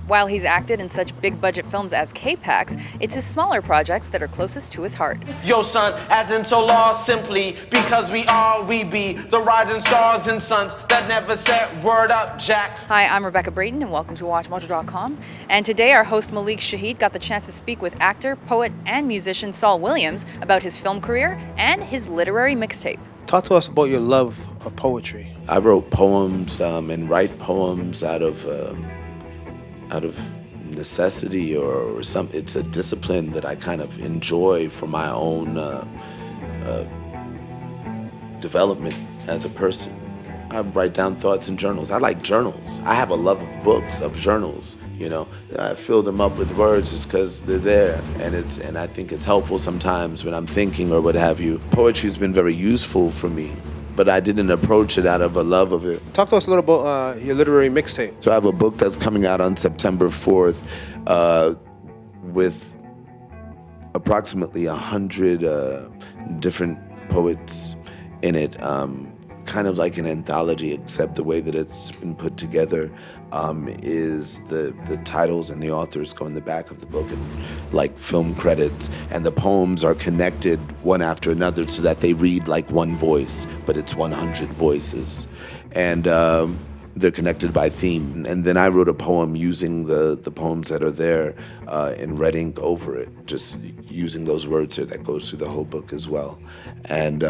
While he's acted in such big-budget films as K-Pax, it's his smaller projects that are closest to his heart. Yo, son, as in so lost simply because we be the rising stars and suns that never set word up, Jack. Hi, I'm Rebecca Brayton, and welcome to WatchMojo.com. And today, our host Malik Shahid got the chance to speak with actor, poet, and musician Saul Williams about his film career and his literary mixtape. Talk to us about your love of poetry. I wrote poems and write poems out of necessity or some. It's a discipline that I kind of enjoy for my own development as a person. I write down thoughts in journals. I like journals. I have a love of books, of journals. You know, I fill them up with words just because they're there, and I think it's helpful sometimes when I'm thinking or what have you. Poetry's been very useful for me, but I didn't approach it out of a love of it. Talk to us a little about your literary mixtape. So I have a book that's coming out on September 4th with approximately 100 different poets in it. Kind of like an anthology, except the way that it's been put together is the titles and the authors go in the back of the book and like film credits, and the poems are connected one after another so that they read like one voice, but it's 100 voices. And they're connected by theme. And then I wrote a poem using the poems that are there in red ink over it, just using those words there that goes through the whole book as well. And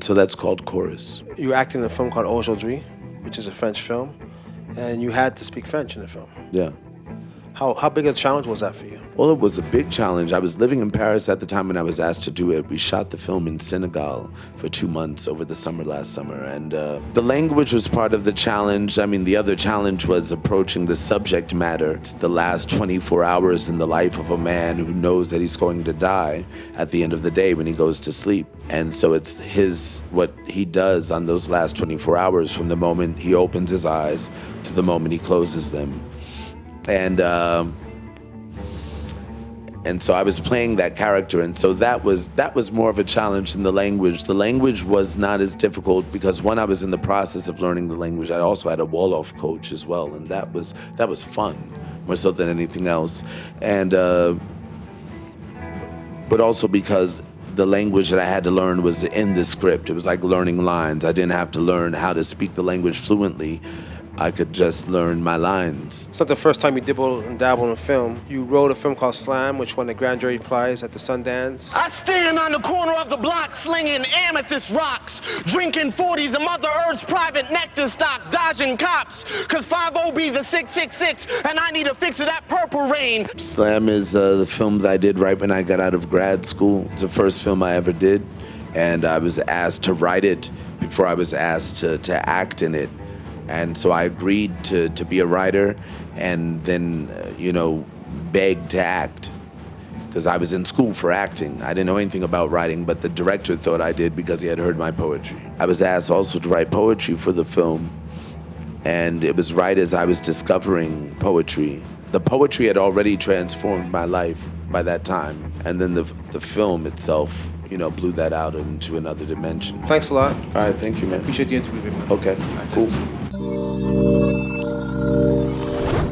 so that's called Chorus. You acted in a film called Aujourd'hui, which is a French film, and you had to speak French in the film. Yeah. How big a challenge was that for you? Well, it was a big challenge. I was living in Paris at the time when I was asked to do it. We shot the film in Senegal for 2 months over the summer last summer. And the language was part of the challenge. I mean, the other challenge was approaching the subject matter. It's the last 24 hours in the life of a man who knows that he's going to die at the end of the day when he goes to sleep. And so it's what he does on those last 24 hours from the moment he opens his eyes to the moment he closes them. And so I was playing that character, and so that was more of a challenge than the language. The language was not as difficult because when I was in the process of learning the language, I also had a Wolof coach as well, and that was fun more so than anything else. And but also because the language that I had to learn was in the script. It was like learning lines. I didn't have to learn how to speak the language fluently. I could just learn my lines. It's not the first time you dibble and dabble in film. You wrote a film called Slam, which won the Grand Jury Prize at the Sundance. I stand on the corner of the block slinging amethyst rocks, drinking 40s and Mother Earth's private nectar stock, dodging cops, cause 50 be the 666, and I need to fix it that purple rain. Slam is the film that I did right when I got out of grad school. It's the first film I ever did, and I was asked to write it before I was asked to act in it. And so I agreed to be a writer and then, begged to act because I was in school for acting. I didn't know anything about writing, but the director thought I did because he had heard my poetry. I was asked also to write poetry for the film, and it was right as I was discovering poetry. The poetry had already transformed my life by that time, and then the film itself blew that out into another dimension. Thanks a lot. All right, thank you, man. Appreciate the interview, man. Okay, cool. Thanks.